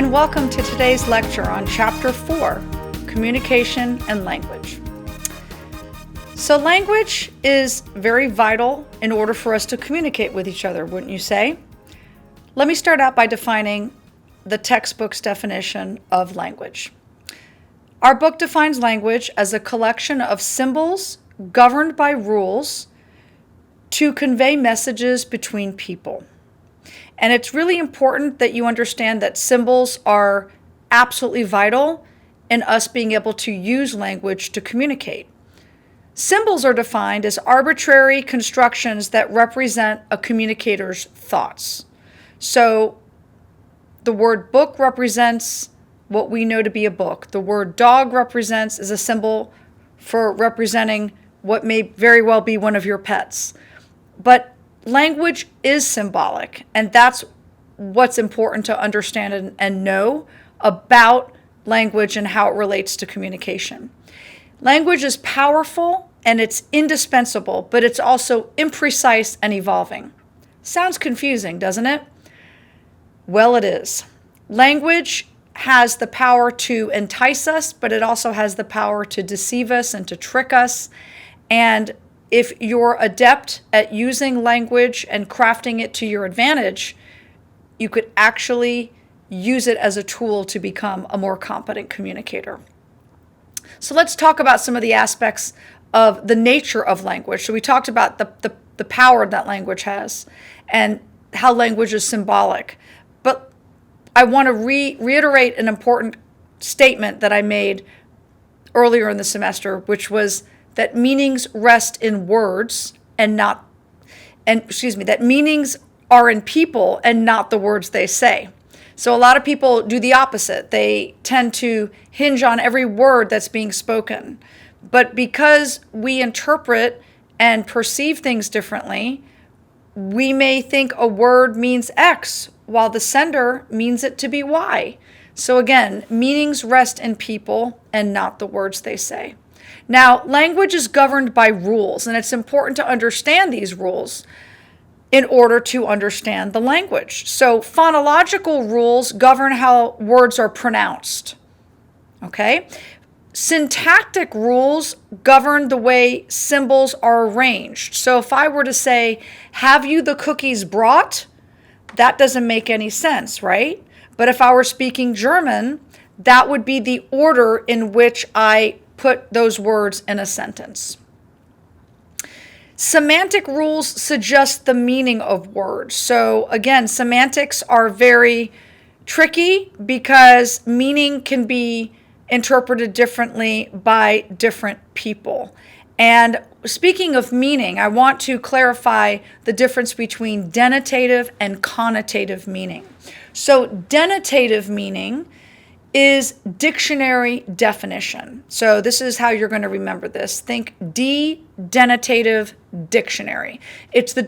and welcome to today's lecture on Chapter 4, Communication and Language. So language is very vital in order for us to communicate with each other, wouldn't you say? Let me start out by defining the textbook's definition of language. Our book defines language as a collection of symbols governed by rules to convey messages between people. And it's really important that you understand that symbols are absolutely vital in us being able to use language to communicate. Symbols are defined as arbitrary constructions that represent a communicator's thoughts. So the word book represents what we know to be a book. The word dog is a symbol for representing what may very well be one of your pets. But language is symbolic, and that's what's important to understand and know about language and how it relates to communication. Language is powerful and it's indispensable, but it's also imprecise and evolving. Sounds confusing, doesn't it? Well, it is. Language has the power to entice us, but it also has the power to deceive us and to trick us. And if you're adept at using language and crafting it to your advantage, you could actually use it as a tool to become a more competent communicator. So let's talk about some of the aspects of the nature of language. So we talked about the power that language has and how language is symbolic. But I want to reiterate an important statement that I made earlier in the semester, which was that meanings rest in words that meanings are in people and not the words they say. So a lot of people do the opposite. They tend to hinge on every word that's being spoken. But because we interpret and perceive things differently, we may think a word means X while the sender means it to be Y. So again, meanings rest in people and not the words they say. Now, language is governed by rules, and it's important to understand these rules in order to understand the language. So phonological rules govern how words are pronounced. Okay? Syntactic rules govern the way symbols are arranged. So if I were to say, "Have you the cookies brought?" that doesn't make any sense, right? But if I were speaking German, that would be the order in which I put those words in a sentence. Semantic rules suggest the meaning of words. So again, semantics are very tricky because meaning can be interpreted differently by different people. And speaking of meaning, I want to clarify the difference between denotative and connotative meaning. So denotative meaning is dictionary definition. So this is how you're going to remember this. Think denotative dictionary. It's the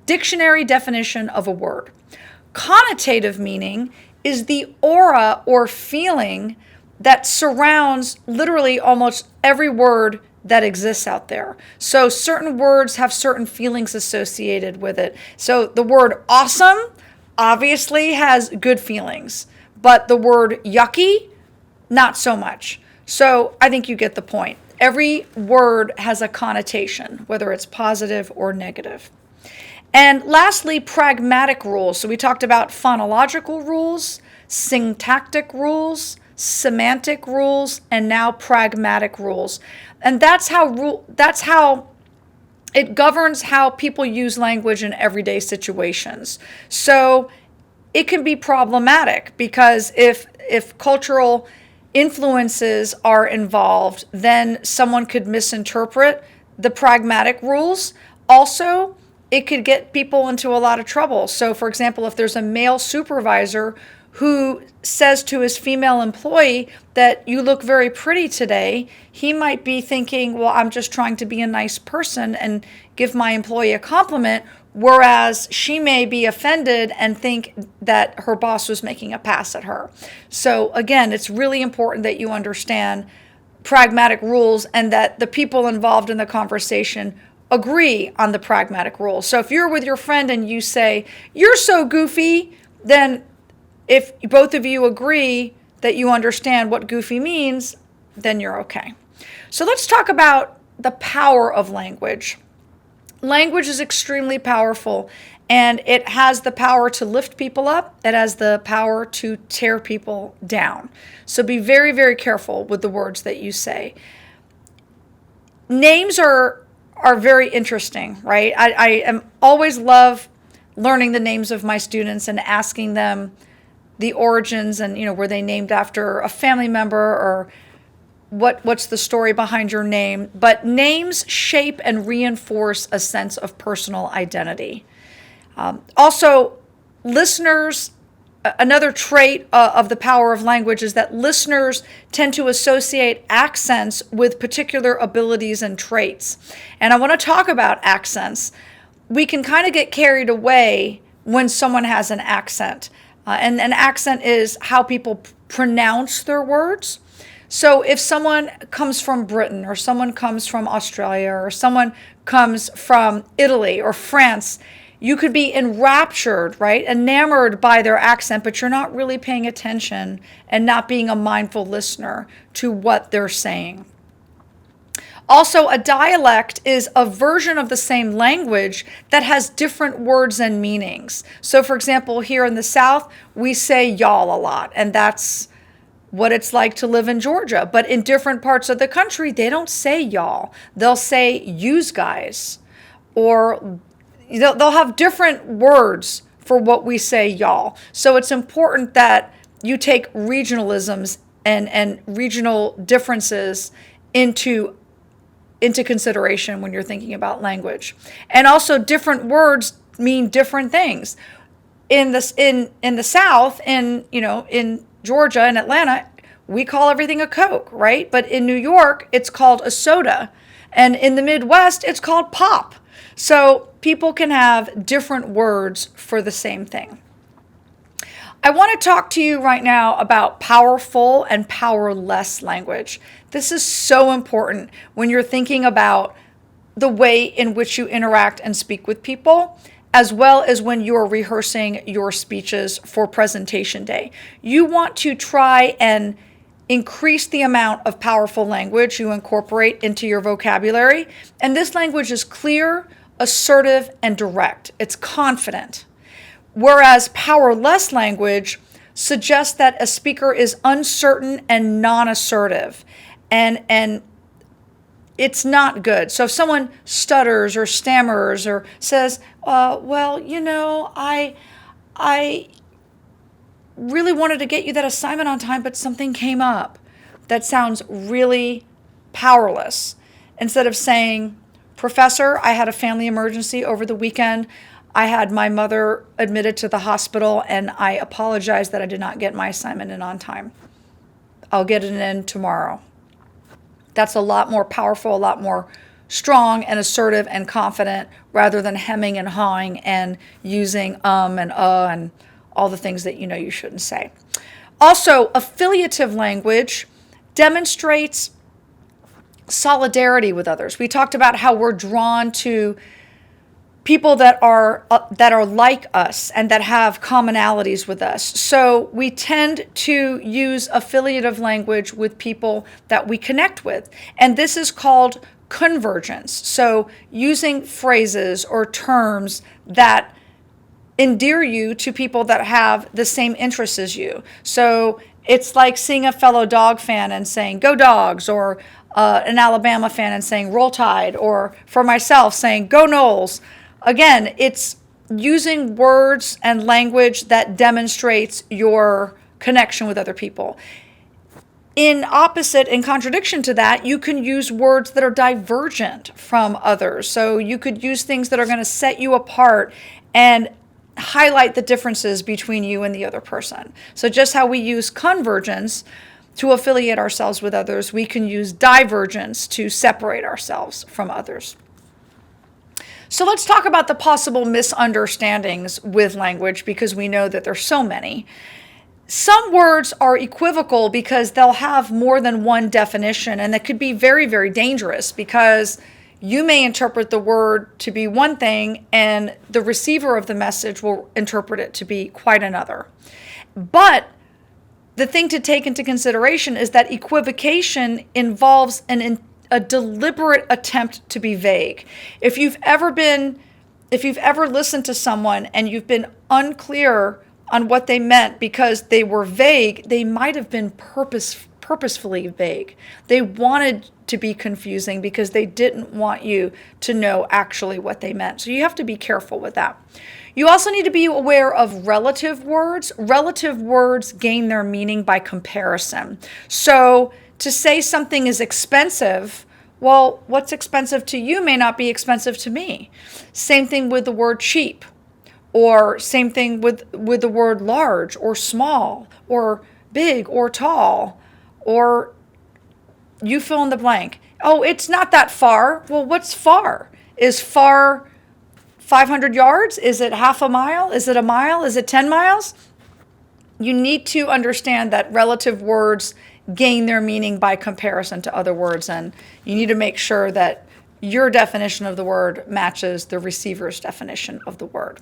dictionary definition of a word. Connotative meaning is the aura or feeling that surrounds literally almost every word that exists out there. So certain words have certain feelings associated with it. So the word awesome obviously has good feelings, but the word yucky, not so much. So I think you get the point. Every word has a connotation, whether it's positive or negative. And lastly, pragmatic rules. So we talked about phonological rules, syntactic rules, semantic rules, and now pragmatic rules. And that's how it governs how people use language in everyday situations. So it can be problematic because if cultural influences are involved, then someone could misinterpret the pragmatic rules. Also, it could get people into a lot of trouble. So for example, if there's a male supervisor who says to his female employee that you look very pretty today, he might be thinking, well, I'm just trying to be a nice person and give my employee a compliment, whereas she may be offended and think that her boss was making a pass at her. So again, it's really important that you understand pragmatic rules and that the people involved in the conversation agree on the pragmatic rules. So if you're with your friend and you say, "You're so goofy," then if both of you agree that you understand what goofy means, then you're okay. So let's talk about the power of language. Language is extremely powerful, and it has the power to lift people up. It has the power to tear people down. So be very, very careful with the words that you say. Names are very interesting, right? I am always love learning the names of my students and asking them the origins and, were they named after a family member, or what's the story behind your name. But names shape and reinforce a sense of personal identity. Also, listeners, another trait of the power of language is that listeners tend to associate accents with particular abilities and traits. And I want to talk about accents. We can kind of get carried away when someone has an accent. And an accent is how people pronounce their words. So if someone comes from Britain, or someone comes from Australia, or someone comes from Italy or France, you could be enraptured, right? Enamored by their accent, but you're not really paying attention and not being a mindful listener to what they're saying. Also, a dialect is a version of the same language that has different words and meanings. So for example, here in the South, we say y'all a lot, and that's what it's like to live in Georgia. But in different parts of the country, they don't say y'all. They'll say yous guys, or they'll have different words for what we say y'all. So it's important that you take regionalisms and regional differences into consideration when you're thinking about language. And also, different words mean different things. In the South, in Georgia and Atlanta, we call everything a Coke, right? But in New York, it's called a soda. And in the Midwest, it's called pop. So people can have different words for the same thing. I want to talk to you right now about powerful and powerless language. This is so important when you're thinking about the way in which you interact and speak with people, as well as when you're rehearsing your speeches for presentation day. You want to try and increase the amount of powerful language you incorporate into your vocabulary. And this language is clear, assertive, and direct. It's confident. Whereas powerless language suggests that a speaker is uncertain and non-assertive. And it's not good. So if someone stutters or stammers or says, I really wanted to get you that assignment on time, but something came up, that sounds really powerless. Instead of saying, Professor, I had a family emergency over the weekend. I had my mother admitted to the hospital, and I apologize that I did not get my assignment in on time. I'll get it in tomorrow. That's a lot more powerful, a lot more strong and assertive and confident, rather than hemming and hawing and using and all the things that you shouldn't say. Also, affiliative language demonstrates solidarity with others. We talked about how we're drawn to people that are like us and that have commonalities with us. So we tend to use affiliative language with people that we connect with. And this is called convergence. So using phrases or terms that endear you to people that have the same interests as you. So it's like seeing a fellow dog fan and saying, go dogs, or an Alabama fan and saying, roll tide, or for myself saying, go Noles. Again, it's using words and language that demonstrates your connection with other people. In contradiction to that, you can use words that are divergent from others. So you could use things that are going to set you apart and highlight the differences between you and the other person. So just how we use convergence to affiliate ourselves with others, we can use divergence to separate ourselves from others. So let's talk about the possible misunderstandings with language, because we know that there's so many. Some words are equivocal because they'll have more than one definition, and that could be very, very dangerous, because you may interpret the word to be one thing and the receiver of the message will interpret it to be quite another. But the thing to take into consideration is that equivocation involves a deliberate attempt to be vague. If you've ever listened to someone and you've been unclear on what they meant because they were vague, they might have been purposefully vague. They wanted to be confusing because they didn't want you to know actually what they meant. So you have to be careful with that. You also need to be aware of relative words. Relative words gain their meaning by comparison. So to say something is expensive, well, what's expensive to you may not be expensive to me. Same thing with the word cheap, or same thing with the word large or small or big or tall, or you fill in the blank. Oh, it's not that far. Well, what's far? Is far 500 yards? Is it half a mile? Is it a mile? Is it 10 miles? You need to understand that relative words gain their meaning by comparison to other words, and you need to make sure that your definition of the word matches the receiver's definition of the word.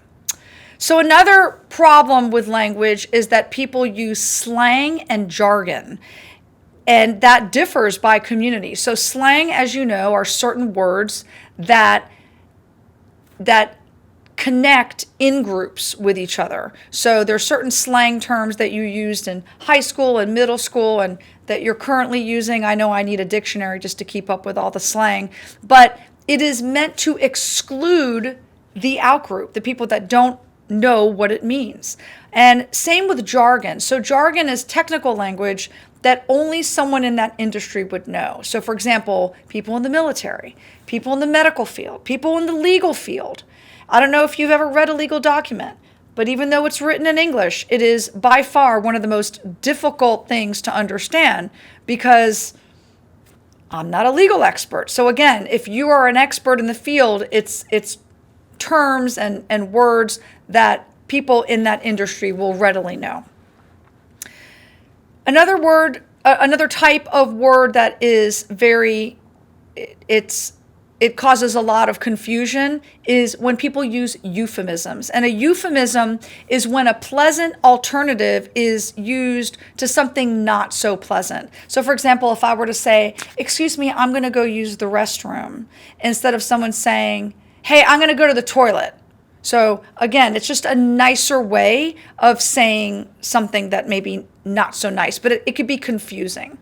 So another problem with language is that people use slang and jargon, and that differs by community. So slang, as you know, are certain words that connect in groups with each other. So there's certain slang terms that you used in high school and middle school and that you're currently using. I know I need a dictionary just to keep up with all the slang, but it is meant to exclude the outgroup, the people that don't know what it means. And same with jargon. So jargon is technical language that only someone in that industry would know. So for example, people in the military, people in the medical field, people in the legal field. I don't know if you've ever read a legal document, but even though it's written in English, it is by far one of the most difficult things to understand because I'm not a legal expert. So again, if you are an expert in the field, it's terms and words that people in that industry will readily know. Another type of word that is it causes a lot of confusion is when people use euphemisms. And a euphemism is when a pleasant alternative is used to something not so pleasant. So for example, if I were to say, excuse me, I'm going to go use the restroom, instead of someone saying, hey, I'm going to go to the toilet. So again, it's just a nicer way of saying something that maybe not so nice, but it could be confusing.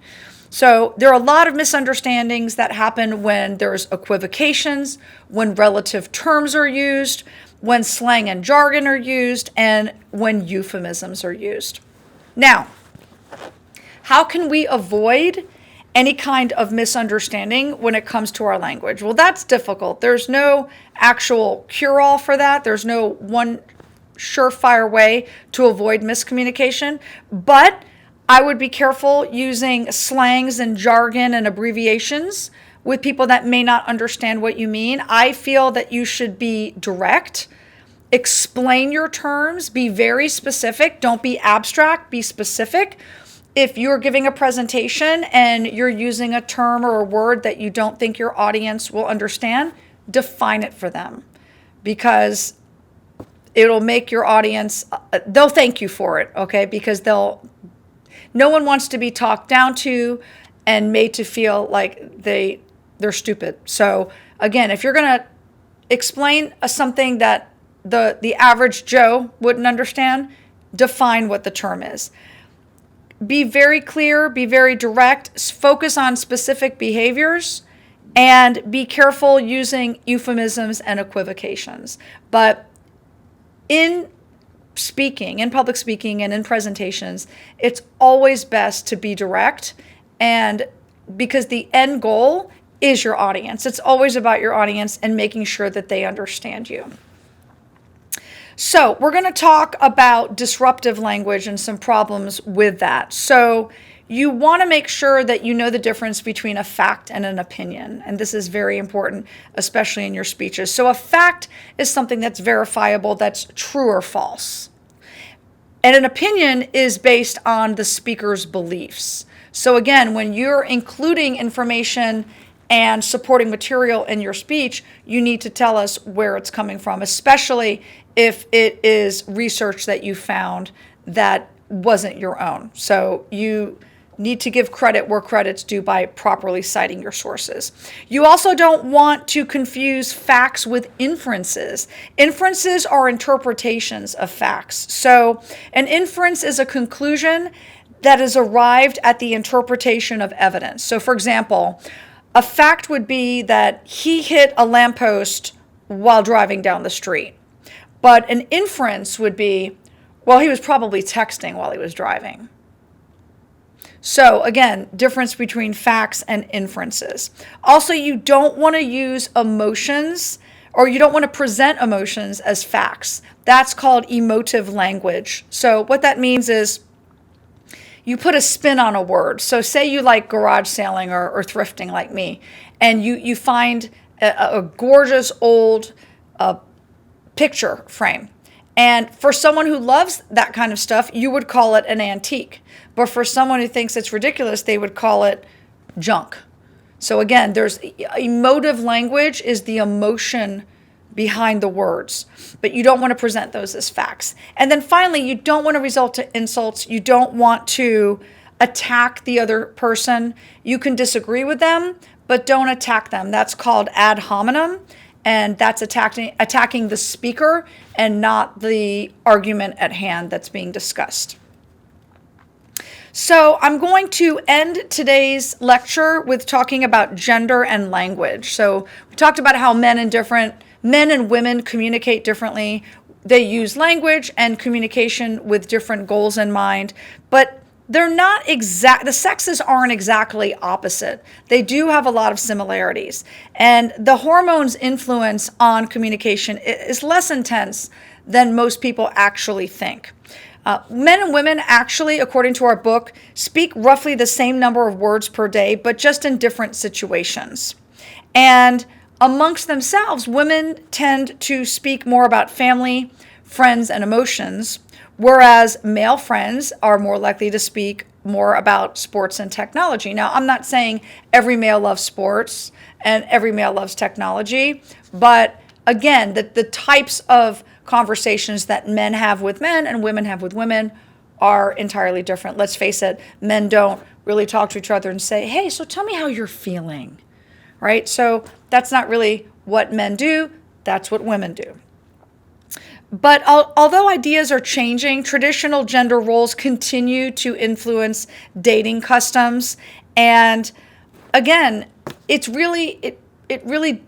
So there are a lot of misunderstandings that happen when there's equivocations, when relative terms are used, when slang and jargon are used, and when euphemisms are used. Now, how can we avoid any kind of misunderstanding when it comes to our language? Well, that's difficult. There's no actual cure-all for that. There's no one surefire way to avoid miscommunication, but I would be careful using slangs and jargon and abbreviations with people that may not understand what you mean. I feel that you should be direct, explain your terms, be very specific. Don't be abstract, be specific. If you're giving a presentation and you're using a term or a word that you don't think your audience will understand, define it for them, because it'll make your audience, they'll thank you for it, okay? Because no one wants to be talked down to and made to feel like they're stupid. So again, if you're going to explain something that the average Joe wouldn't understand, define what the term is. Be very clear, be very direct, focus on specific behaviors, and be careful using euphemisms and equivocations. But in speaking, in public speaking and in presentations, it's always best to be direct, and because the end goal is your audience. It's always about your audience and making sure that they understand you. So we're going to talk about disruptive language and some problems with that. So you want to make sure that you know the difference between a fact and an opinion. And this is very important, especially in your speeches. So a fact is something that's verifiable, that's true or false. And an opinion is based on the speaker's beliefs. So again, when you're including information and supporting material in your speech, you need to tell us where it's coming from, especially if it is research that you found that wasn't your own. So you need to give credit where credit's due by properly citing your sources. You also don't want to confuse facts with inferences. Inferences are interpretations of facts. So an inference is a conclusion that is arrived at the interpretation of evidence. So for example, a fact would be that he hit a lamppost while driving down the street. But an inference would be, well, he was probably texting while he was driving. So again, difference between facts and inferences. Also, you don't want to use emotions, or you don't want to present emotions as facts. That's called emotive language. So what that means is you put a spin on a word. So say you like garage sailing or thrifting like me, and you find a gorgeous old picture frame. And for someone who loves that kind of stuff, you would call it an antique. But for someone who thinks it's ridiculous, they would call it junk. So again, there's emotive language is the emotion behind the words, but you don't want to present those as facts. And then finally, you don't want to resort to insults. You don't want to attack the other person. You can disagree with them, but don't attack them. That's called ad hominem. And that's attacking the speaker and not the argument at hand that's being discussed. So I'm going to end today's lecture with talking about gender and language. So we talked about how men and women communicate differently. They use language and communication with different goals in mind, but they're not the sexes aren't exactly opposite. They do have a lot of similarities. And the hormones' influence on communication is less intense than most people actually think. Men and women actually, according to our book, speak roughly the same number of words per day, but just in different situations. And amongst themselves, women tend to speak more about family, friends, and emotions, whereas male friends are more likely to speak more about sports and technology. Now, I'm not saying every male loves sports and every male loves technology, but again, the types of conversations that men have with men and women have with women are entirely different. Let's face it, men don't really talk to each other and say, hey, so tell me how you're feeling, right? So that's not really what men do, that's what women do. But although ideas are changing, traditional gender roles continue to influence dating customs. And again, it really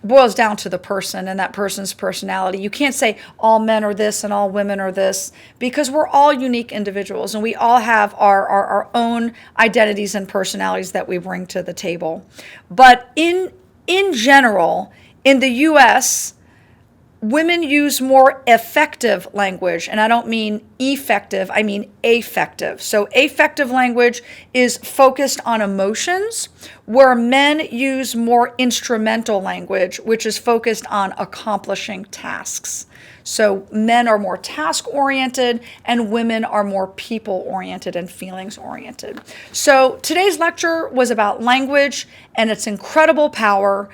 boils down to the person and that person's personality. You can't say all men are this and all women are this, because we're all unique individuals and we all have our own identities and personalities that we bring to the table. But in general, in the US, women use more effective language, and I don't mean effective, I mean affective. So affective language is focused on emotions, where men use more instrumental language, which is focused on accomplishing tasks. So men are more task-oriented and women are more people-oriented and feelings-oriented. So today's lecture was about language and its incredible power.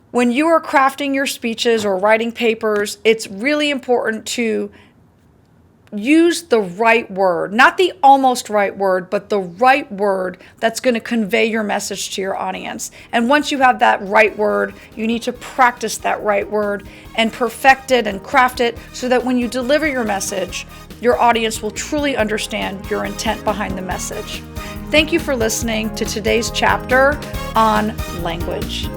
When you are crafting your speeches or writing papers, it's really important to use the right word, not the almost right word, but the right word that's going to convey your message to your audience. And once you have that right word, you need to practice that right word and perfect it and craft it so that when you deliver your message, your audience will truly understand your intent behind the message. Thank you for listening to today's chapter on language.